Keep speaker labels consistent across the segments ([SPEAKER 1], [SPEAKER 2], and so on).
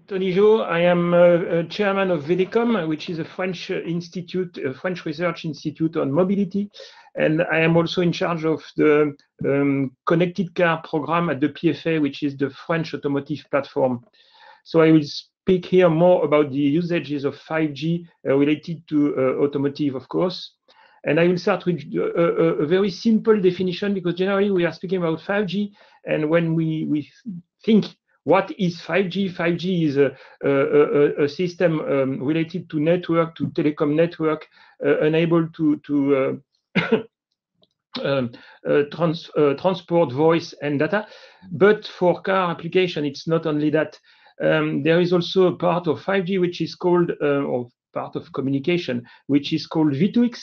[SPEAKER 1] Tony Jo, I am chairman of VEDECOM, which is a French institute, a French research institute on mobility. And I am also in charge of the connected car program at the PFA, which is the French automotive platform. So I will speak here more about the usages of 5G related to automotive, of course. And I will start with a very simple definition, because generally we are speaking about 5G. And when we think what is 5G? 5G is a system related to network, to telecom network, enabled to transport voice and data. But for car application, it's not only that. There is also a part of 5G which is called, or part of communication, which is called V2X,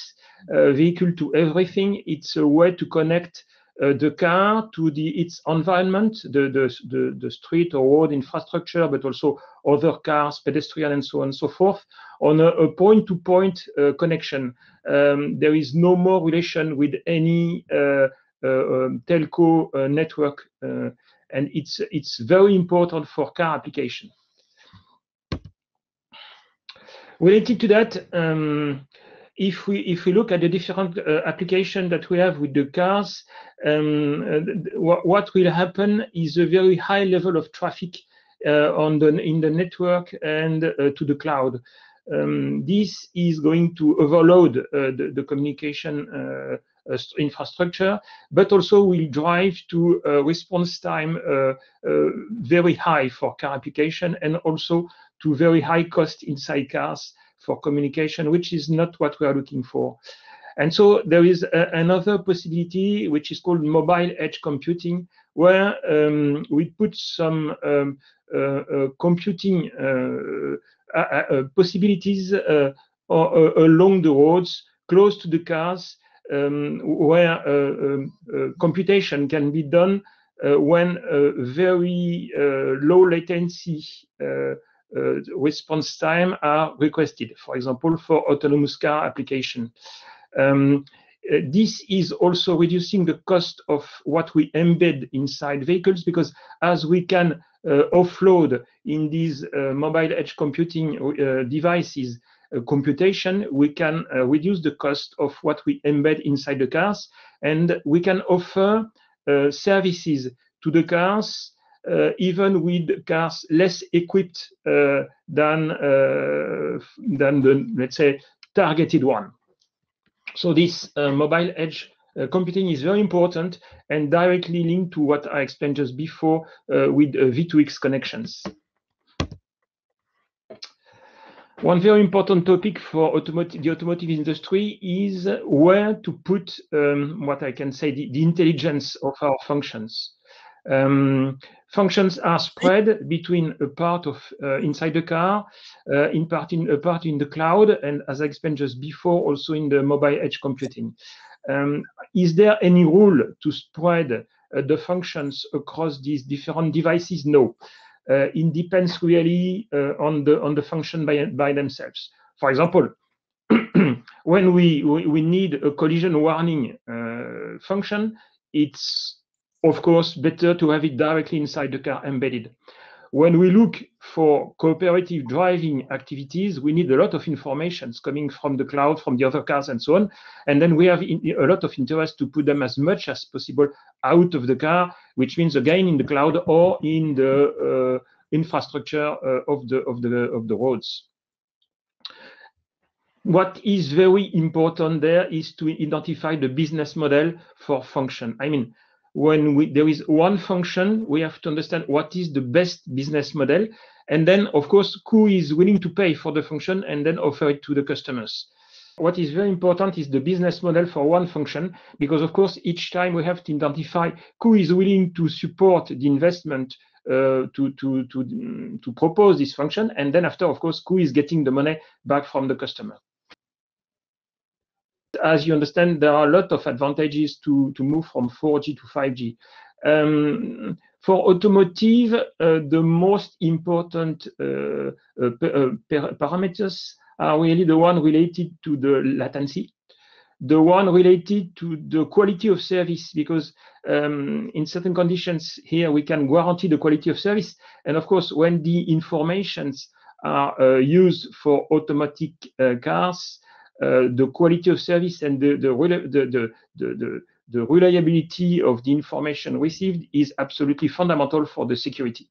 [SPEAKER 1] vehicle to everything. It's a way to connect the car to its environment, the street or road infrastructure, but also other cars, pedestrian, and so on and so forth, on a point-to-point connection. There is no more relation with any telco network, and it's very important for car application. Related to that, if we look at the different application that we have with the cars, what will happen is a very high level of traffic in the network and to the cloud. This is going to overload the communication infrastructure, but also will drive to response time very high for car application, and also to very high cost inside cars for communication, which is not what we are looking for. And so there is another possibility, which is called mobile edge computing, where we put some computing possibilities along the roads, close to the cars, where computation can be done when very low latency response time are requested, for example, for autonomous car application. This is also reducing the cost of what we embed inside vehicles, because as we can offload in these mobile edge computing devices computation, we can reduce the cost of what we embed inside the cars, and we can offer services to the cars even with cars less equipped than the, let's say, targeted one. So this mobile edge computing is very important and directly linked to what I explained just before with V2X connections. One very important topic for the automotive industry is where to put what I can say the intelligence of our functions. Functions are spread between a part of inside the car, a part in the cloud, and as I explained just before, also in the mobile edge computing. Is there any rule to spread the functions across these different devices? No. It depends really on the function by themselves. For example, when we need a collision warning function, it's of course better to have it directly inside the car embedded. When we look for cooperative driving activities, we need a lot of information coming from the cloud, from the other cars, and so on. And then we have a lot of interest to put them as much as possible out of the car, which means again in the cloud or in the infrastructure of the roads. What is very important there is to identify the business model for function. I mean, when there is one function, we have to understand what is the best business model, and then of course who is willing to pay for the function, and then offer it to the customers. What is very important is the business model for one function, because of course each time we have to identify who is willing to support the investment to propose this function, and then after, of course, who is getting the money back from the customer. As you understand, there are a lot of advantages to move from 4G to 5G. For automotive, the most important parameters are really the one related to the latency. the one related to the quality of service, because in certain conditions here we can guarantee the quality of service. And of course, when the informations are used for automatic cars, the quality of service and the reliability of the information received is absolutely fundamental for the security.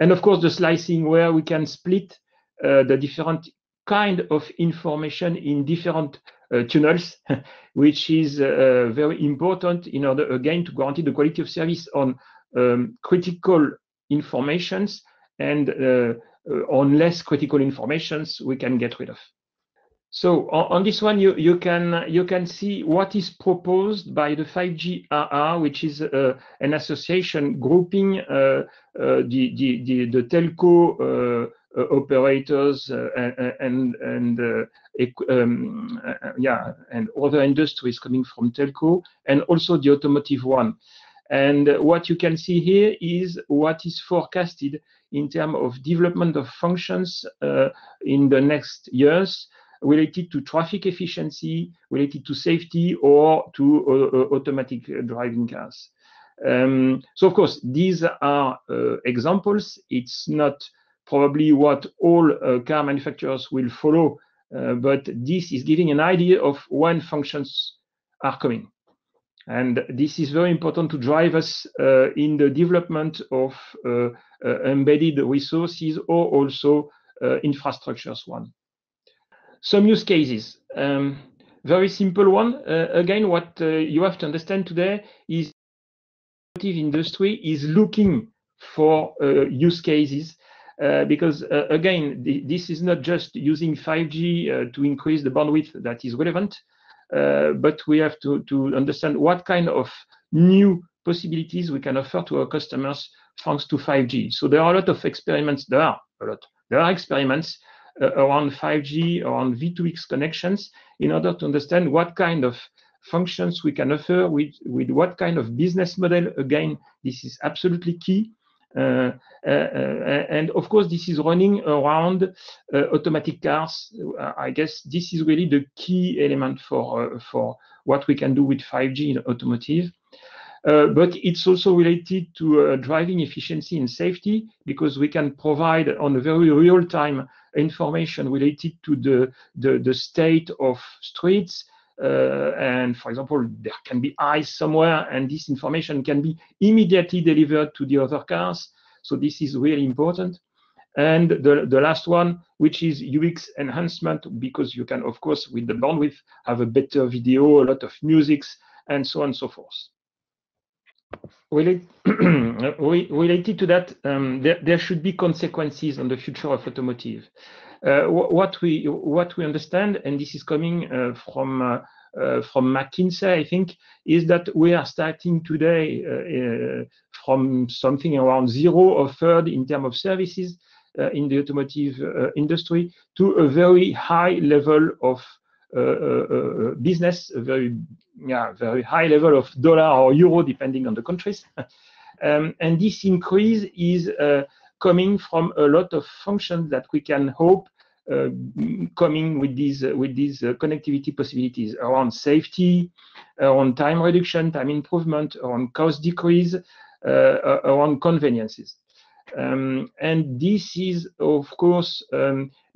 [SPEAKER 1] And of course, the slicing, where we can split the different kind of information in different tunnels, which is very important in order, again, to guarantee the quality of service on critical informations, and on less critical informations we can get rid of. So on this one, you can see what is proposed by the 5G-RR, which is an association grouping the telco operators and other industries coming from telco, and also the automotive one. And what you can see here is what is forecasted in terms of development of functions in the next years, related to traffic efficiency, related to safety, or to automatic driving cars. So of course, these are examples. It's not probably what all car manufacturers will follow, but this is giving an idea of when functions are coming. And this is very important to drive us in the development of embedded resources, or also infrastructures one. Some use cases. Very simple one. Again, what you have to understand today is the automotive industry is looking for use cases, because again, this is not just using 5G to increase the bandwidth that is relevant, but we have to understand what kind of new possibilities we can offer to our customers thanks to 5G. So there are a lot of experiments. There are experiments around 5G, around V2X connections, in order to understand what kind of functions we can offer with what kind of business model. Again, this is absolutely key. And of course, this is running around automatic cars. I guess this is really the key element for what we can do with 5G in automotive. But it's also related to driving efficiency and safety, because we can provide on a very real-time information related to the state of streets. And for example, there can be ice somewhere, and this information can be immediately delivered to the other cars. So this is really important. And the last one, which is UX enhancement, because you can, of course, with the bandwidth, have a better video, a lot of music, and so on and so forth. Related to that, there should be consequences on the future of automotive. What we understand, and this is coming from McKinsey, I think, is that we are starting today from something around 0 or third in terms of services in the automotive industry, to a very high level of business, a very high level of dollar or euro, depending on the countries. And this increase is coming from a lot of functions that we can hope coming with these connectivity possibilities around safety, around time reduction, time improvement, around cost decrease, around conveniences. And this is, of course,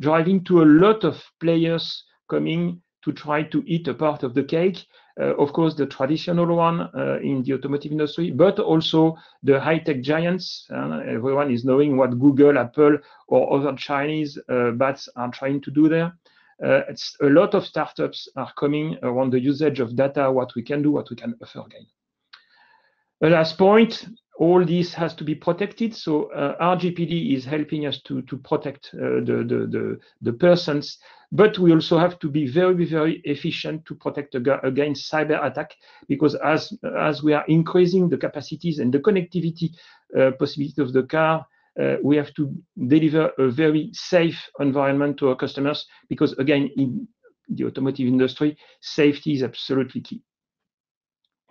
[SPEAKER 1] driving to a lot of players coming to try to eat a part of the cake. Of course, the traditional one in the automotive industry, but also the high-tech giants. Everyone is knowing what Google, Apple, or other Chinese bats are trying to do there. It's a lot of startups are coming around the usage of data, what we can do, what we can offer again. The last point, all this has to be protected. So RGPD is helping us to protect the persons, but we also have to be very, very efficient to protect against cyber attack, because as we are increasing the capacities and the connectivity possibility of the car, we have to deliver a very safe environment to our customers, because again, in the automotive industry, safety is absolutely key.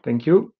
[SPEAKER 1] Thank you.